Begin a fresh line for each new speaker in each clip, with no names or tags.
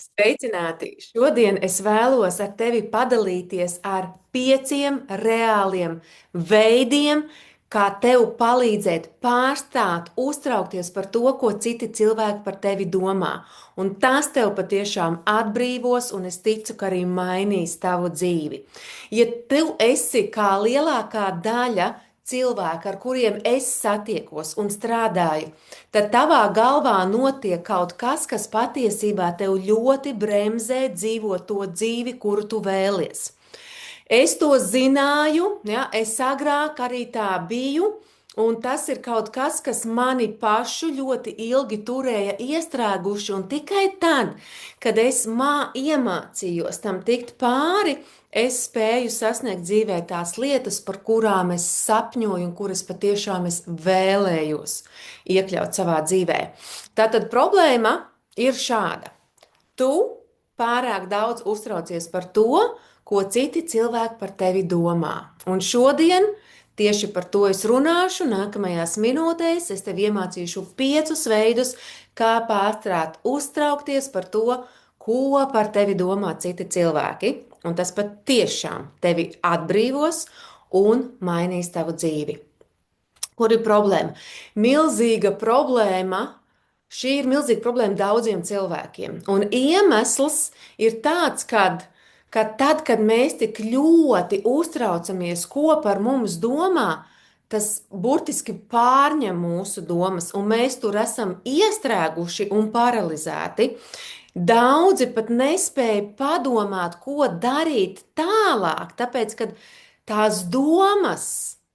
Sveicināti! Šodien es vēlos ar tevi padalīties ar 5 reāliem veidiem, kā tev palīdzēt pārstāt uztraukties par to, ko citi cilvēki par tevi domā. Un tas tev patiešām atbrīvos, un es ticu, ka arī mainīs tavu dzīvi. Ja tu esi kā lielākā daļa cilvēki, ar kuriem es satiekos un strādāju, tad tavā galvā notiek kaut kas, kas patiesībā tev ļoti bremzē dzīvot to dzīvi, kuru tu vēlies. Es to zināju, ja, es agrāk arī tā biju. Un tas ir kaut kas, kas mani pašu ļoti ilgi turēja iestrēguši, un tikai tad, kad es iemācījos tam tikt pāri, es spēju sasniegt dzīvē tās lietas, par kurām es sapņoju un kuras patiešām es vēlējos iekļaut savā dzīvē. Tātad problēma ir šāda. Tu pārāk daudz uztraucies par to, ko citi cilvēki par tevi domā. Un šodien tieši par to es runāšu. Nākamajās minūtēs es tev iemācīšu 5 veidus, kā pārstrāt uztraukties par to, ko par tevi domā citi cilvēki. Un tas patiešām tevi atbrīvos un mainīs tavu dzīvi. Kur ir problēma? Milzīga problēma. Šī ir milzīga problēma daudziem cilvēkiem. Un iemesls ir tāds, ka tad, kad mēs tik ļoti uztraucamies, ko par mums domā, tas burtiski pārņem mūsu domas, un mēs tur esam iestrēguši un paralizēti. Daudzi pat nespēja padomāt, ko darīt tālāk, tāpēc, ka tās domas,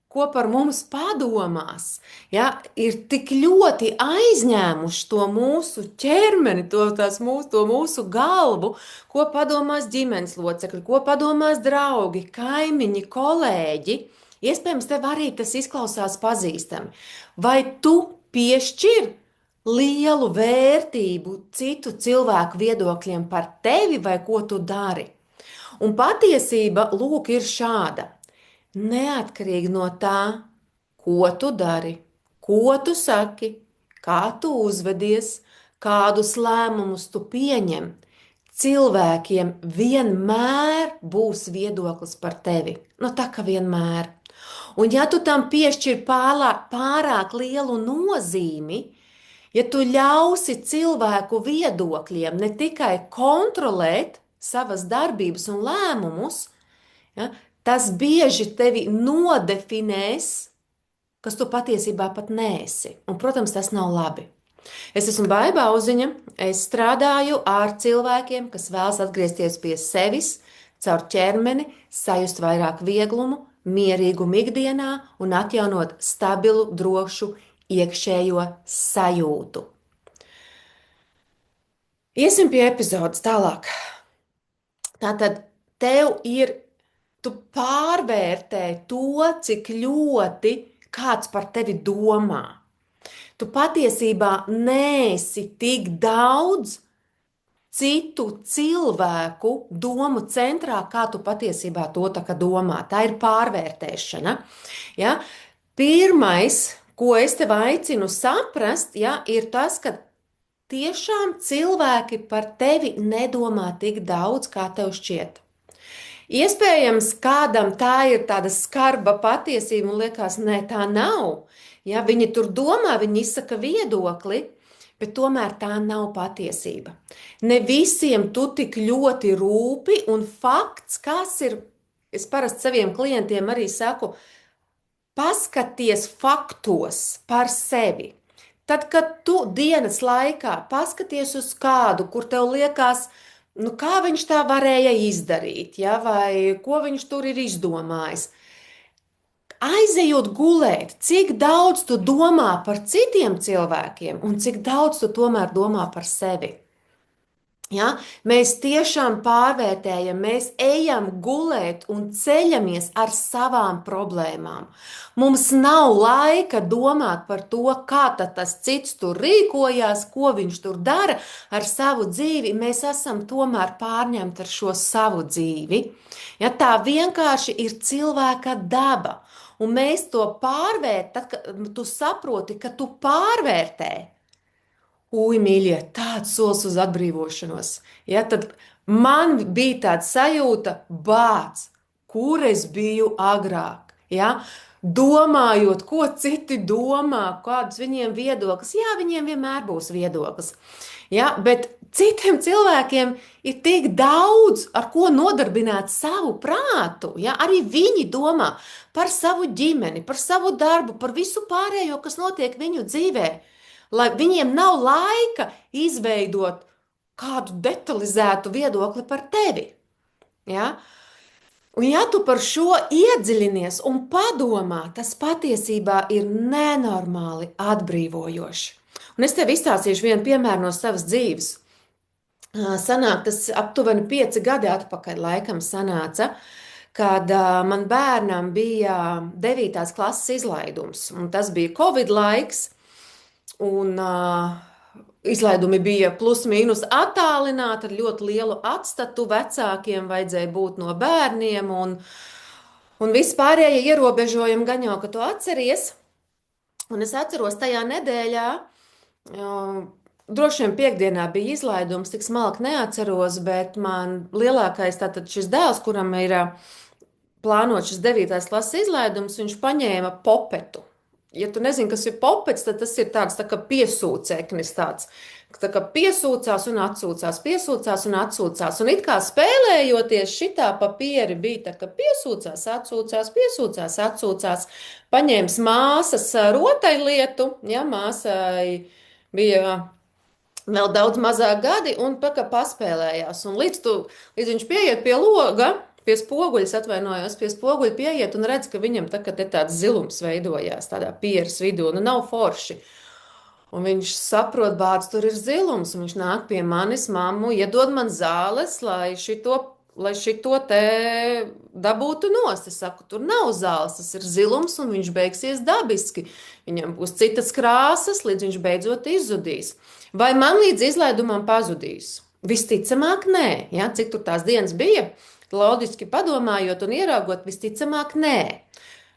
ko par mums padomās, ja, ir tik ļoti aizņēmuši to mūsu ķermeni, to mūsu galvu, ko padomās ģimenes locekļi, ko padomās draugi, kaimiņi, kolēģi. Iespējams, tev arī tas izklausās pazīstami. Vai tu piešķir lielu vērtību citu cilvēku viedokļiem par tevi vai ko tu dari? Un patiesība, lūk, ir šāda. Neatkarīgi no tā, ko tu dari, ko tu saki, kā tu uzvedies, kādus lēmumus tu pieņem, cilvēkiem vienmēr būs viedoklis par tevi. Nu, tā kā vienmēr. Un ja tu tam piešķir pārāk lielu nozīmi, ja tu ļausi cilvēku viedokļiem ne tikai kontrolēt savas darbības un lēmumus, ja, tas bieži tevi nodefinēs, kas tu patiesībā pat neesi. Un, protams, tas nav labi. Es esmu Baiba Auziņa, es strādāju ar cilvēkiem, kas vēlas atgriezties pie sevis, caur ķermeni, sajust vairāk vieglumu, mierīgumu ikdienā un atjaunot stabilu, drošu iekšējo sajūtu. Iesim pie epizodes tālāk. Tātad tu pārvērtē to, cik ļoti kāds par tevi domā. Tu patiesībā neesi tik daudz citu cilvēku domu centrā, kā tu patiesībā to domā. Tā ir pārvērtēšana. Ja? Pirmais, ko es tev aicinu saprast, ja, ir tas, ka tiešām cilvēki par tevi nedomā tik daudz, kā tev šķiet. Iespējams, kādam tā ir tāda skarba patiesība un liekas, nē, tā nav. Ja, viņi tur domā, viņi izsaka viedokli, bet tomēr tā nav patiesība. Ne visiem tu tik ļoti rūpi, un fakts, kas ir, es parasti saviem klientiem arī saku, paskaties faktos par sevi. Tad, kad tu dienas laikā paskaties uz kādu, kur tev liekas, nu, kā viņš tā varēja izdarīt, ja, vai ko viņš tur ir izdomājis. Aizejot gulēt, cik daudz tu domā par citiem cilvēkiem un cik daudz tu tomēr domā par sevi. Ja? Mēs tiešām pārvērtējam, mēs ejam gulēt un ceļamies ar savām problēmām. Mums nav laika domāt par to, kā tas cits tur rīkojās, ko viņš tur dara ar savu dzīvi. Mēs esam tomēr pārņemti ar šo savu dzīvi. Ja? Tā vienkārši ir cilvēka daba. Un mēs to pārvērtējam, tad, kad tu saproti, ka tu pārvērtē. Ui, mīļie, tāds solis uz atbrīvošanos. Ja, tad man bija tāda sajūta, bāc, kur es biju agrāk. Ja? Domājot, ko citi domā, kāds viņiem viedoklis. Jā, viņiem vienmēr būs viedoklis. Ja? Bet citiem cilvēkiem ir tik daudz, ar ko nodarbināt savu prātu. Ja? Arī viņi domā par savu ģimeni, par savu darbu, par visu pārējo, kas notiek viņu dzīvēm. Lai viņiem nav laika izveidot kādu detalizētu viedokli par tevi. Ja? Un ja tu par šo iedziļinies un padomā, tas patiesībā ir nenormāli atbrīvojoši. Un es tev izstāstīšu vienu piemēru no savas dzīves. Sanāk, tas aptuveni 5 gadi atpakaļ laikam sanāca, kad man bērnam bija 9. klases izlaidums. Un tas bija Covid laiks. Un izlaidumi bija plus-mínus attālināti ar ļoti lielu atstatu. Vecākiem vajadzēja būt no bērniem, un vispārējie ierobežojumi gan jau, ka tu atceries. Un es atceros tajā nedēļā, droši vien piekdienā bija izlaidums, tik smalki neatceros, bet man lielākais tātad šis dēls, kuram ir plānot šis 9. klases izlaidums, viņš paņēma popetu. Ja tu nezini, kas ir popets, tad tas ir tāds tā kā piesūceknis, tā kā piesūcās un atsūcās, piesūcās un atsūcās. Un it kā spēlējoties šitā papieri bija tā kā piesūcās, atsūcās, piesūcās, atsūcās. Paņēmis māsas rotaļlietu, ja māsai bija vēl daudz mazāk gadi un paspēlējās. Un līdz viņš pieiet pie loga, pie spoguļas, atvainojos, pie spoguļa pieiet un redz, ka viņam tāds zilums veidojās tādā pieras vidū, nu nav forši. Un viņš saprot, bāc, tur ir zilums, un viņš nāk pie manis, mammu, iedod man zāles, lai šito te dabūtu nost. Es saku, tur nav zāles, tas ir zilums, un viņš beigsies dabiski. Viņam būs citas krāsas, līdz viņš beidzot izzudīs. Vai man līdz izlaidumam pazudīs? Visticamāk, nē. Ja? Cik tur tās dienas bija? Loģiski padomājot un ieraugot, visticamāk, nē.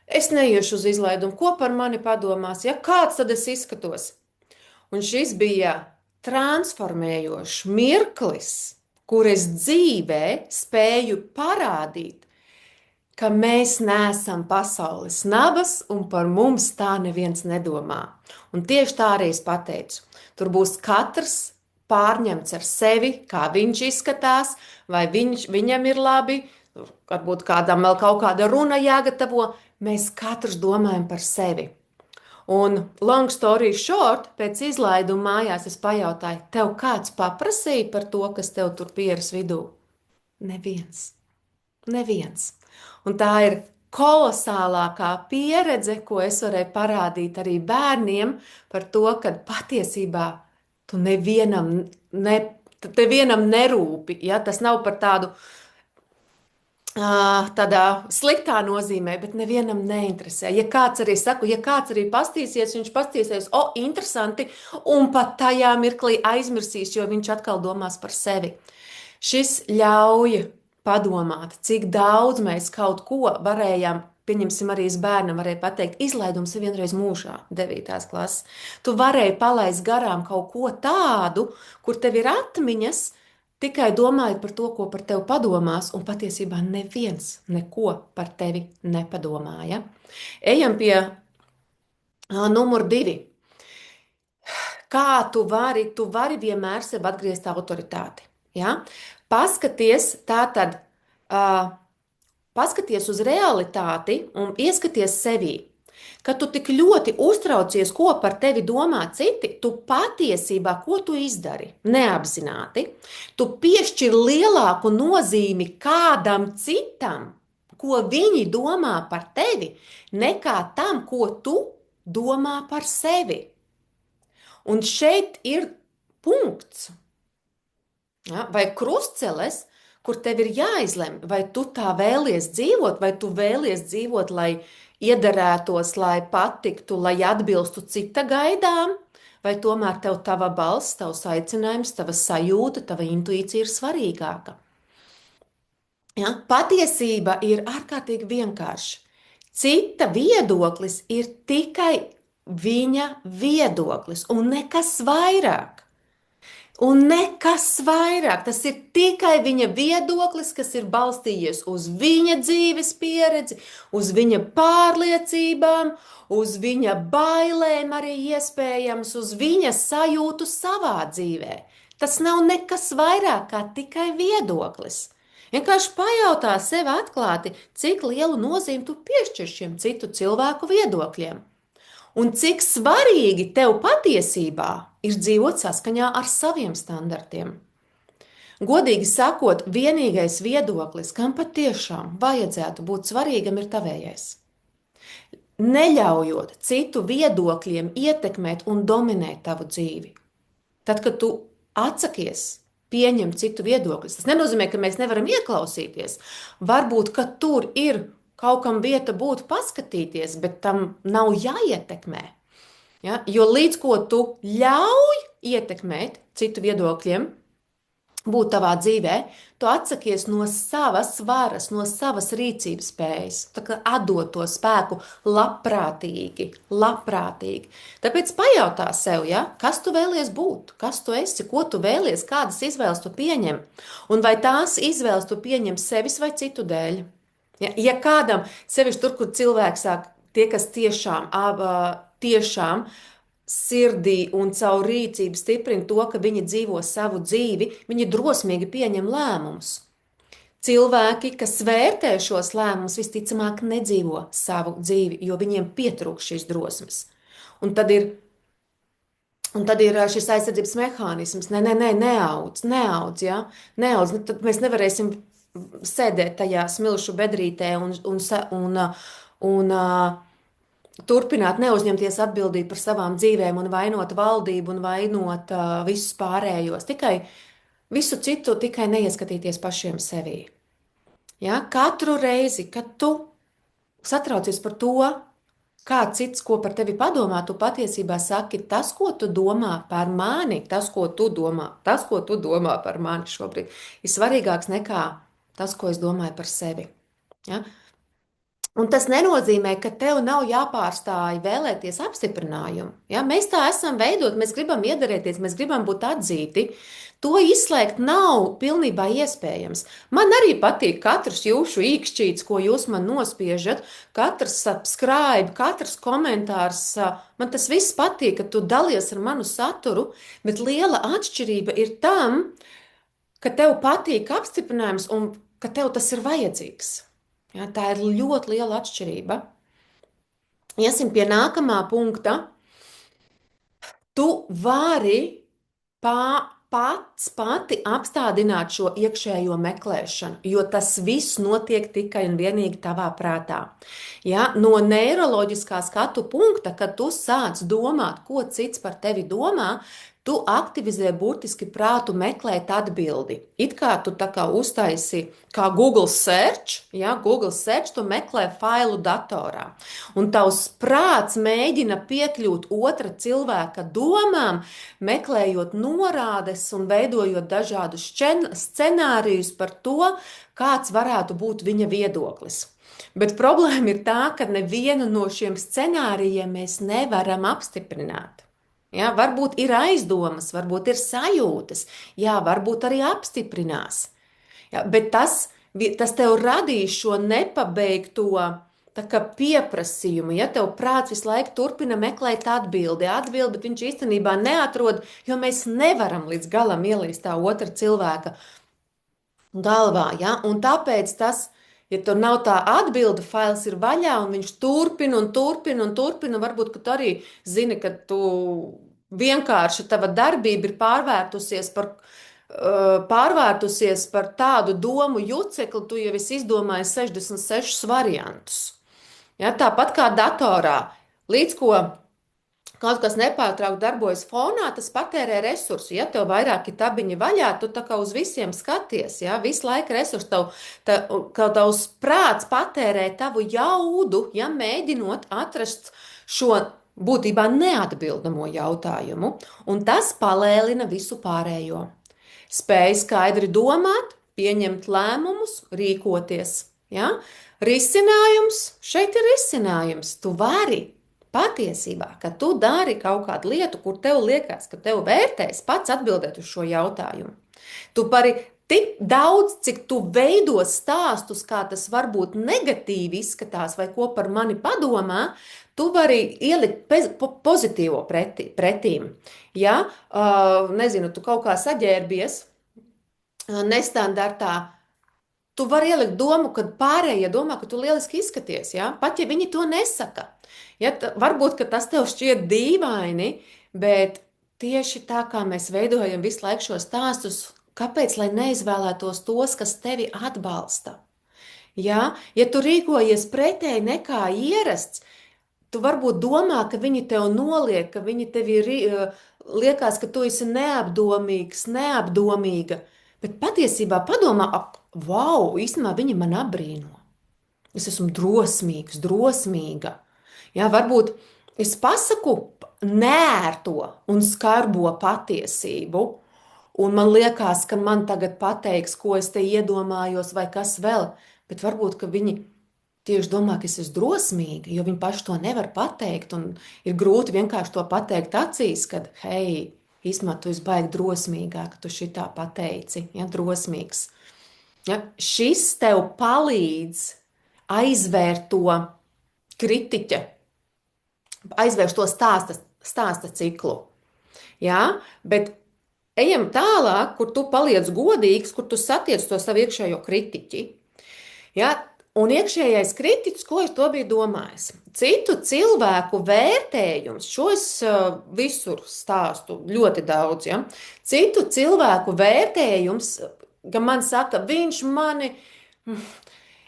Es neiešu uz izlaidumu, ko par mani padomās, ja kāds tad es izskatos. Un šis bija transformējošs mirklis, kur es dzīvē spēju parādīt, ka mēs neesam pasaules nabas un par mums tā neviens nedomā. Un tieši tā arī es pateicu. Tur būs katrs pārņemts ar sevi, kā viņš izskatās, vai viņam ir labi, varbūt kādam vēl kaut kāda runa jāgatavo. Mēs katrs domājam par sevi. Un long story short, pēc izlaiduma mājās es pajautāju, tev kāds paprasīja par to, kas tev tur pieras vidū? Neviens. Neviens. Un tā ir kolosālākā pieredze, ko es varēju parādīt arī bērniem par to, ka patiesībā tu nevienam nerūpi. Ja? Tas nav par tādā sliktā nozīmē, bet nevienam neinteresē. Ja kāds arī pastīsies, viņš pastīsies, interesanti, un pat tajā mirklī aizmirsīs, jo viņš atkal domās par sevi. Šis ļauj padomāt, cik daudz mēs kaut ko varējām. Pieņemsim, arī es bērnam varēju pateikt, izlaidums ir vienreiz mūžā, 9. klases. Tu varēji palaist garām kaut ko tādu, kur tev ir atmiņas, tikai domājot par to, ko par tevi padomās, un patiesībā neviens neko par tevi nepadomāja. Ejam pie numur 2. Kā tu vari vienmēr sev atgriezt autoritāti. Ja? Paskaties tātad... Paskaties uz realitāti un ieskaties sevī. Kad tu tik ļoti uztraucies, ko par tevi domā citi, tu patiesībā, ko tu izdari? Neapzināti. Tu piešķir lielāku nozīmi kādam citam, ko viņi domā par tevi, nekā tam, ko tu domā par sevi. Un šeit ir punkts, ja, vai krustceles, kur tev ir jāizlem, vai tu tā vēlies dzīvot, vai tu vēlies dzīvot, lai iederētos, lai patiktu, lai atbilstu cita gaidām, vai tomēr tev tava balss, tavs aicinājums, tava sajūta, tava intuīcija ir svarīgāka. Ja? Patiesība ir ārkārtīgi vienkārša. Cita viedoklis ir tikai viņa viedoklis un nekas vairāk. Un nekas vairāk. Tas ir tikai viņa viedoklis, kas ir balstījies uz viņa dzīves pieredzi, uz viņa pārliecībām, uz viņa bailēm, arī iespējams, uz viņa sajūtu savā dzīvē. Tas nav nekas vairāk kā tikai viedoklis. Vienkārši pajautā sev atklāti, cik lielu nozīmi tu piešķir šiem citu cilvēku viedokļiem. Un cik svarīgi tev patiesībā ir dzīvot saskaņā ar saviem standartiem. Godīgi sakot, vienīgais viedoklis, kam patiešām vajadzētu būt svarīgam, ir tavējais. Neļaujot citu viedokļiem ietekmēt un dominēt tavu dzīvi. Tad, kad tu atsakies pieņemt citu viedokļus, tas nenozīmē, ka mēs nevaram ieklausīties. Varbūt, ka tur ir kaut kam vieta būt paskatīties, bet tam nav jāietekmē. Ja? Jo līdz ko tu ļauj ietekmēt citu viedokļiem, būt tavā dzīvē, tu atsakies no savas varas, no savas rīcības spējas. Tā kā atdot to spēku labprātīgi. Tāpēc pajautā sev, ja, kas tu vēlies būt, kas tu esi, ko tu vēlies, kādas izvēles tu pieņem, un vai tās izvēles tu pieņem sevis vai citu dēļ. Ja kādam, sevišķi tur, kur cilvēks sāk, tie, kas tiešām sirdī un caur rīcību stiprina to, ka viņi dzīvo savu dzīvi, viņi drosmīgi pieņem lēmumus. Cilvēki, kas vērtē šos lēmumus, visticamāk nedzīvo savu dzīvi, jo viņiem pietrūkst šīs drosmes. Un tad ir šis aizsardzības mehānisms. Neaudz, ja? Neaudz, tad mēs nevarēsim sēdēt tajā smilšu bedrītē un turpināt neuzņemties atbildību par savām dzīvēm un vainot valdību un vainot visus pārējos. Visu citu tikai neieskatīties pašiem sevī. Ja? Katru reizi, kad tu satraucies par to, kā cits, ko par tevi padomā, tu patiesībā saki, tas, ko tu domā par mani, tas, ko tu domā par mani šobrīd, ir svarīgāks nekā tas, ko es domāju par sevi. Ja? Un tas nenozīmē, ka tev nav jāpārstāj vēlēties apstiprinājumu. Ja? Mēs tā esam veidot, mēs gribam iederēties, mēs gribam būt atzīti. To izslēgt nav pilnībā iespējams. Man arī patīk katrs jūsu īkšķīts, ko jūs man nospiežat, katrs subscribe, katrs komentārs. Man tas viss patīk, ka tu dalies ar manu saturu, bet liela atšķirība ir tam, ka tev patīk apstiprinājums un ka tev tas ir vajadzīgs. Ja, tā ir ļoti liela atšķirība. Iesim pie nākamā punkta. Tu vari pati apstādināt šo iekšējo meklēšanu, jo tas viss notiek tikai un vienīgi tavā prātā. Ja, no neiroloģiskā skatu punkta, kad tu sāc domāt, ko cits par tevi domā, tu aktivizē burtiski prātu meklēt atbildi. It kā tu tā kā uztaisi kā Google search, ja, Google search, tu meklē failu datorā. Un tavs prāts mēģina piekļūt otra cilvēka domām, meklējot norādes un veidojot dažādus scenārijus par to, kāds varētu būt viņa viedoklis. Bet problēma ir tā, ka nevienu no šiem scenārijiem mēs nevaram apstiprināt. Ja, varbūt ir aizdomas, varbūt ir sajūtas, jā, varbūt arī apstiprinās. Ja, bet tas tev radīs šo nepabeigto pieprasījumu. Ja tev prāts visu laiku turpina meklēt atbildi, bet viņš īstenībā neatrod, jo mēs nevaram līdz galam ielīst tā otra cilvēka galvā. Ja? Un tāpēc tas, ja tur nav tā atbilde, fails ir vaļā, un viņš turpina, varbūt, ka tu arī zini, ka tu vienkārši tava darbība ir pārvērtusies par tādu domu jucekli, tu jau esi izdomājis 66 variantus. Ja, tāpat kā datorā, līdz ko kaut kas nepārtraukti darbojas fonā, tas patērē resursu. Ja tev vairāki tabiņi vaļā, tu tā kā uz visiem skaties, ja, visu laiku resursu, tavs prāts patērē tavu jaudu, ja, mēģinot atrast šo būtībā neatbildamo jautājumu, un tas palēlina visu pārējo. Spēj skaidri domāt, pieņemt lēmumus, rīkoties. Ja? Risinājums, šeit ir risinājums, tu vari. Patiesībā, kad tu dari kaut kādu lietu, kur tev liekas, ka tev vērtēs pats atbildēt uz šo jautājumu, tu pari tik daudz, cik tu veido stāstus, kā tas varbūt negatīvi izskatās, vai ko par mani padomā, tu vari ielikt pozitīvo pretīm. Ja? Nezinu, tu kaut kā saģērbies nestandartā. Tu vari ielikt domu, ka pārējie domā, ka tu lieliski izskaties, ja? Pat ja viņi to nesaka. Ja? Varbūt, ka tas tev šķiet dīvaini, bet tieši tā kā mēs veidojam visu laiku šos stāstus, kāpēc lai neizvēlētos tos, kas tevi atbalsta? Ja? Ja tu rīkojies pretēji nekā ierasts, tu varbūt domā, ka viņi tev noliek, ka viņi tev liekas, ka tu esi neapdomīgs, neapdomīga. Bet patiesībā padomā, wow, īstenībā viņi man apbrīno. Es esmu drosmīgs, drosmīga. Jā, varbūt es pasaku nērto un skarbo patiesību, un man liekas, ka man tagad pateiks, ko es te iedomājos, vai kas vēl. Bet varbūt, ka viņi tieši domā, ka es esmu drosmīga, jo viņi paši to nevar pateikt, un ir grūti vienkārši to pateikt acīs, kad, hei, īstenībā tu esi baigi drosmīgā, ka tu šitā pateici, ja, drosmīgs. Ja, šis tev palīdz aizvērt to kritiķa, aizvērst to stāsta ciklu. Ja, bet ejam tālāk, kur tu paliec godīgs, kur tu satiec to savu iekšējo kritiķi. Ja, un iekšējais kritiķis, ko es to biju domājis? Citu cilvēku vērtējums, šo es visur stāstu ļoti daudz, ja? Citu cilvēku vērtējums, ka man saka, viņš mani,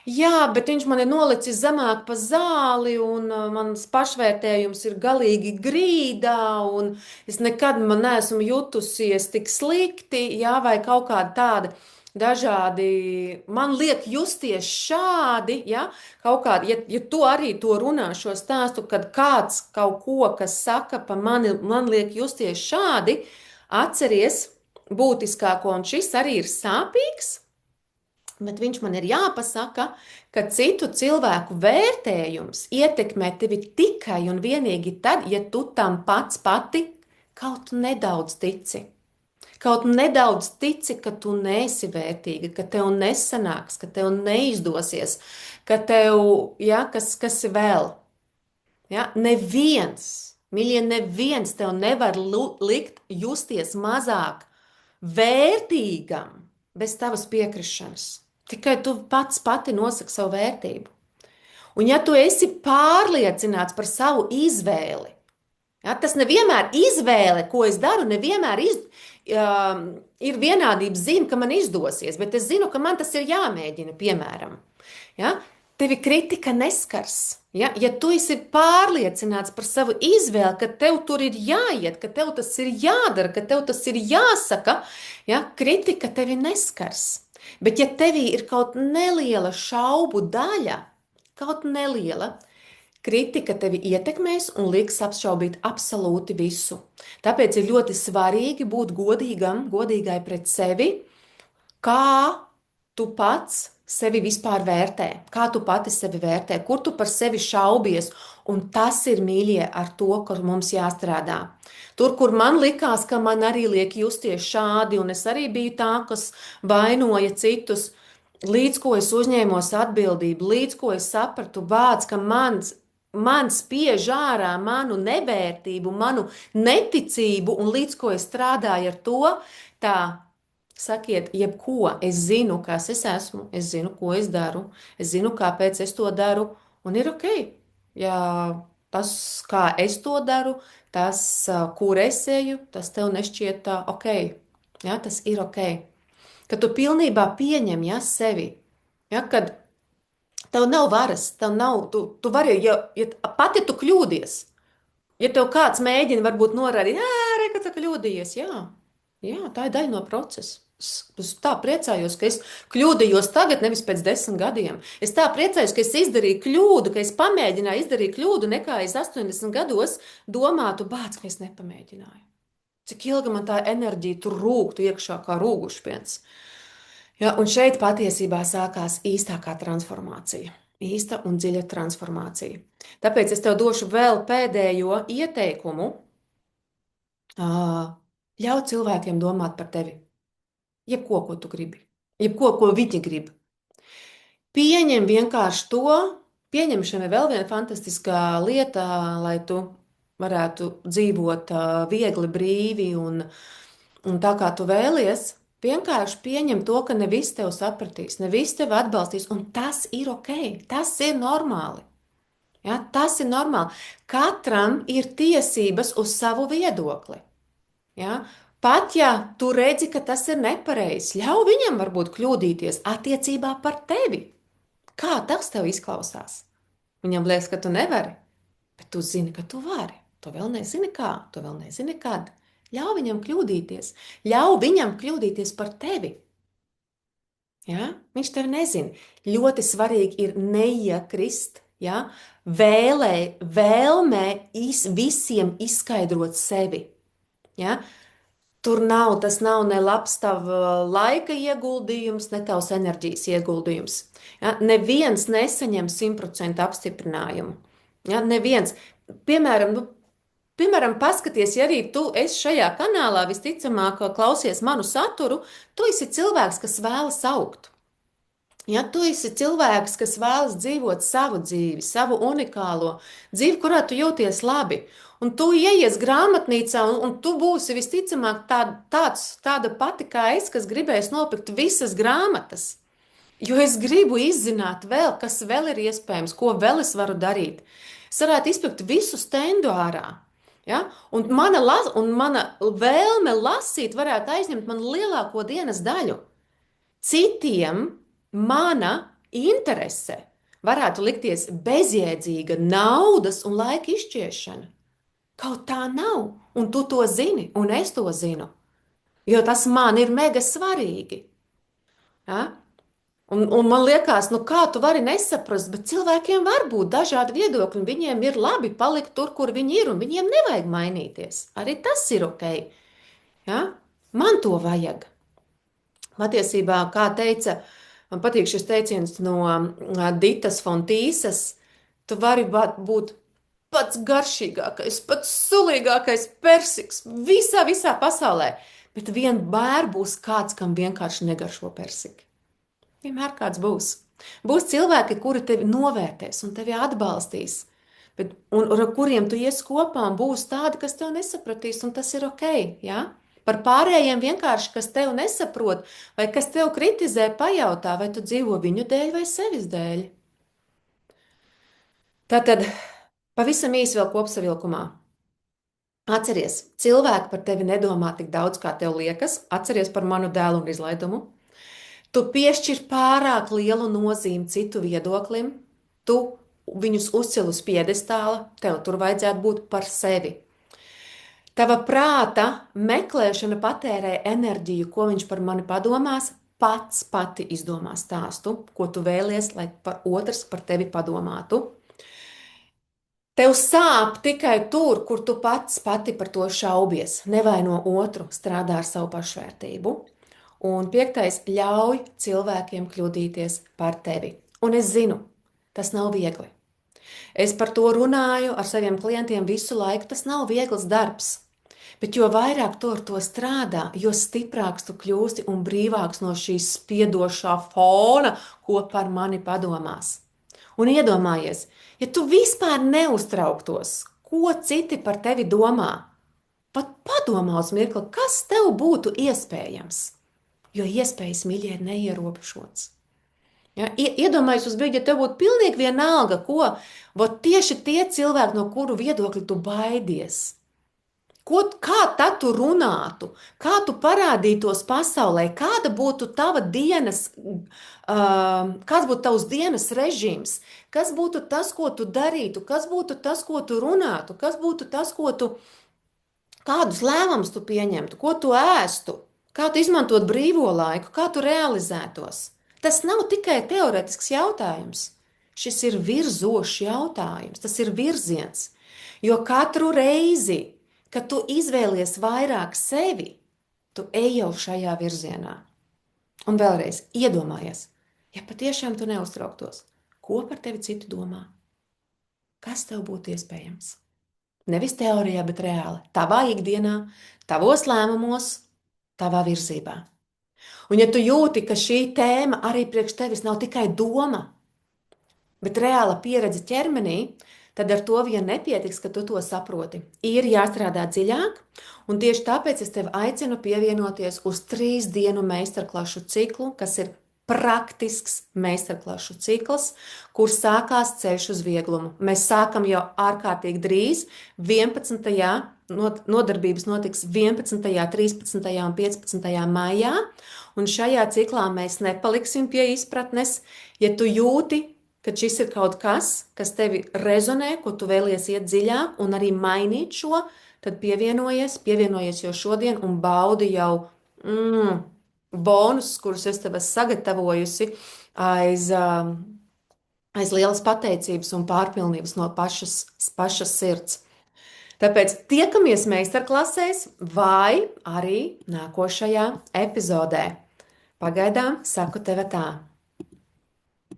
jā, bet viņš man ir nolicis zemāk pa zāli, un mans pašvērtējums ir galīgi grīdā, un es nekad neesmu jutusies tik slikti, jā, vai kaut kāda tāda. Dažādi, man liek justies šādi, ja, kaut kādi, ja tu arī to runā šo stāstu, kad kāds kaut ko, kas saka pa mani, man liek justies šādi, atceries būtiskāko, un šis arī ir sāpīgs, bet viņš man ir jāpasaka, ka citu cilvēku vērtējums ietekmē tevi tikai un vienīgi tad, ja tu tam pati kaut nedaudz tici. Kaut nedaudz tici, ka tu neesi vērtīga, ka tev nesanāks, ka tev neizdosies, ka tev, ja, kas ir vēl. Ja? Neviens, mīļie, neviens tev nevar likt justies mazāk vērtīgam bez tavas piekrišanas. Tikai tu pati nosaki savu vērtību. Un ja tu esi pārliecināts par savu izvēli, ja, tas nevienmēr izvēle, ko es daru, nevienmēr ir vienādības zīme, ka man izdosies, bet es zinu, ka man tas ir jāmēģina, piemēram. Ja? Tevi kritika neskars. Ja? Ja tu esi pārliecināts par savu izvēli, ka tev tur ir jāiet, ka tev tas ir jādara, ka tev tas ir jāsaka, ja? Kritika tevi neskars. Bet ja tevī ir kaut neliela šaubu daļa, kaut neliela, kritika tevi ietekmēs un liks apšaubīt absolūti visu. Tāpēc ir ļoti svarīgi būt godīgai pret sevi, kā tu pats sevi vispār vērtē, kā tu pati sevi vērtē, kur tu par sevi šaubies, un tas ir, mīļie, ar to, kur mums jāstrādā. Tur, kur man likās, ka man arī liek justies šādi, un es arī biju tā, kas vainoja citus, līdz ko es uzņēmos atbildību, līdz ko es sapratu, ka man spiež ārā manu nevērtību, manu neticību, un līdz ko es strādāju ar to, tā, sakiet, jebko, es zinu, kas es esmu, es zinu, ko es daru, es zinu, kāpēc es to daru, un ir ok. Ja tas, kā es to daru, tas, kur es eju, tas tev nešķiet ok. Ja, tas ir ok. Kad tu pilnībā pieņem, ja, sevi, ja, kad tev nav varas, tev nav, tu vari, pat ja tu kļūdies, ja tev kāds mēģina varbūt norādīt, ka tu kļūdījies, jā, tā ir daļa no procesa. Es tā priecājos, ka es kļūdījos tagad, nevis pēc 10 gadiem. Es tā priecājos, ka es izdarīju kļūdu, ka es pamēģināju izdarīt kļūdu, nekā es 80 gados domātu, ka es nepamēģināju. Cik ilgi man tā enerģija tur rūktu iekšā kā rūgušpiens. Ja, un šeit patiesībā sākās īstākā transformācija. īsta un dziļa transformācija. Tāpēc es tev došu vēl pēdējo ieteikumu. Ļauj cilvēkiem domāt par tevi. Jebko, ko tu gribi. Jebko, ko viņi grib. Pieņem vienkārši to. Pieņemšana ir vēl viena fantastiskā lieta, lai tu varētu dzīvot viegli, brīvi un tā, kā tu vēlies. Vienkārši pieņem to, ka ne visi tevi sapratīs, ne visi tevi atbalstīs, un tas ir ok, tas ir normāli. Ja, tas ir normāli. Katram ir tiesības uz savu viedokli. Ja? Pat ja tu redzi, ka tas ir nepareizs, ļauj viņam varbūt kļūdīties attiecībā par tevi. Kā tas tev izklausās? Viņam liekas, ka tu nevari, bet tu zini, ka tu vari. Tu vēl nezini kā, tu vēl nezini kad. Ļauj viņam kļūdīties. Ļauj viņam kļūdīties par tevi. Ja? Viņš tevi nezina. Ļoti svarīgi ir neiekrist. Ja? Vēlmē visiem izskaidrot sevi. Ja? Tas nav ne labs tava laika ieguldījums, ne tavs enerģijas ieguldījums. Ja? Neviens nesaņem 100% apstiprinājumu. Ja? Neviens. Piemēram, paskaties, ja arī tu esi šajā kanālā, visticamāk, klausies manu saturu, tu esi cilvēks, kas vēlas augt. Ja tu esi cilvēks, kas vēlas dzīvot savu dzīvi, savu unikālo dzīvi, kurā tu jūties labi, un tu ieies grāmatnīcā, un tu būsi visticamāk tāda pati kā es, kas gribēs nopirkt visas grāmatas, jo es gribu izzināt vēl, kas vēl ir iespējams, ko vēl es varu darīt. Es varētu izpirkt visu stendu ārā. Ja? Un mana vēlme lasīt varētu aizņemt man lielāko dienas daļu. Citiem mana interese varētu likties bezjēdzīga naudas un laika izšķiešana. Kaut tā nav, un tu to zini, un es to zinu, jo tas man ir mega svarīgi. Ja? Un man liekas, kā tu vari nesaprast, bet cilvēkiem var būt dažādi viedokļi, un viņiem ir labi palikt tur, kur viņi ir, un viņiem nevajag mainīties. Arī tas ir ok. Ja? Man to vajag. Patiesībā, kā teica, man patīk šis teiciens no Ditas Fontīsas, tu vari būt pats garšīgākais, pats sulīgākais persiks visā pasaulē, bet vienmēr būs kāds, kam vienkārši negaršo persiki. Vienmēr kāds būs. Būs cilvēki, kuri tevi novērtēs un tevi atbalstīs, un ar kuriem tu ies kopā, un būs tādi, kas tev nesapratīs, un tas ir ok, ja? Par pārējiem vienkārši, kas tev nesaprot, vai kas tev kritizē, pajautā, vai tu dzīvo viņu dēļ vai sevis dēļ. Tātad pavisam īsi vēl kopsavilkumā. Atceries, cilvēki par tevi nedomā tik daudz, kā tev liekas. Atceries par manu dēlu un izlaidumu. Tu piešķir pārāk lielu nozīmi citu viedoklim. Tu viņus uzcel uz piedestāla, tev tur vajadzētu būt par sevi. Tava prāta meklēšana patērē enerģiju, ko viņš par mani padomās, pati izdomā stāstu, ko tu vēlies, lai otrs par tevi padomātu. Tev sāp tikai tur, kur tu pati par to šaubies, nevaino otru, strādā ar savu pašvērtību. Un 5. ļauj cilvēkiem kļūdīties par tevi. Un es zinu, tas nav viegli. Es par to runāju ar saviem klientiem visu laiku, tas nav viegls darbs. Bet jo vairāk tu ar to strādā, jo stiprāks tu kļūsti un brīvāks no šīs spiedošā fona, ko par mani padomās. Un iedomājies, ja tu vispār neuztrauktos, ko citi par tevi domā, pat padomā uz mirkli, kas tev būtu iespējams, jo iespējas, mīļie, ir neierobežotas. Ja, iedomājies uz brīdi, ja tev būtu pilnīgi vienalga, tieši tie cilvēki, no kuru viedokļa tu baidies. Kā tad tu runātu, kā tu parādītos pasaulē, kāda būtu tava dienas, kāds būtu tavs dienas režīms, kas būtu tas, ko tu darītu, kas būtu tas, ko tu runātu, kas būtu tas, kādus lēmumus tu pieņemtu, ko tu ēstu, kā tu izmantot brīvo laiku, kā tu realizētos. Tas nav tikai teoretisks jautājums. Šis ir virzošs jautājums, tas ir virziens, jo katru reizi, kad tu izvēlies vairāk sevi, tu ej jau šajā virzienā. Un vēlreiz iedomājies, ja patiešām tu neuztrauktos, Ko par tevi citi domā? Kas tev būtu iespējams? Nevis teorijā, bet reāli. Tavā ikdienā, tavos lēmumos, tavā virzībā. Un ja tu jūti, ka šī tēma arī priekš tevis nav tikai doma, bet reāla pieredze ķermenī, tad ar to vien nepietiks, ka tu to saproti. Ir jāstrādā dziļāk, un tieši tāpēc es tevi aicinu pievienoties uz 3 dienu meistarklašu ciklu, kas ir praktisks meistarklašu cikls, kur sākās ceļš uz vieglumu. Mēs sākam jau ārkārtīgi drīz, 11. Nodarbības notiks 11., 13. un 15. maijā, un šajā ciklā mēs nepaliksim pie izpratnes. Ja tu jūti, ka šis ir kaut kas, kas tevi rezonē, ko tu vēlies iet dziļāk un arī mainīt šo, tad pievienojies jau šodien un baudi jau bonus, kurus es tev esmu sagatavojusi aiz lielas pateicības un pārpilnības no pašas sirds. Tāpēc tiekamies meistarklasēs vai arī nākošajā epizodē. Pagaidām saku tev tā.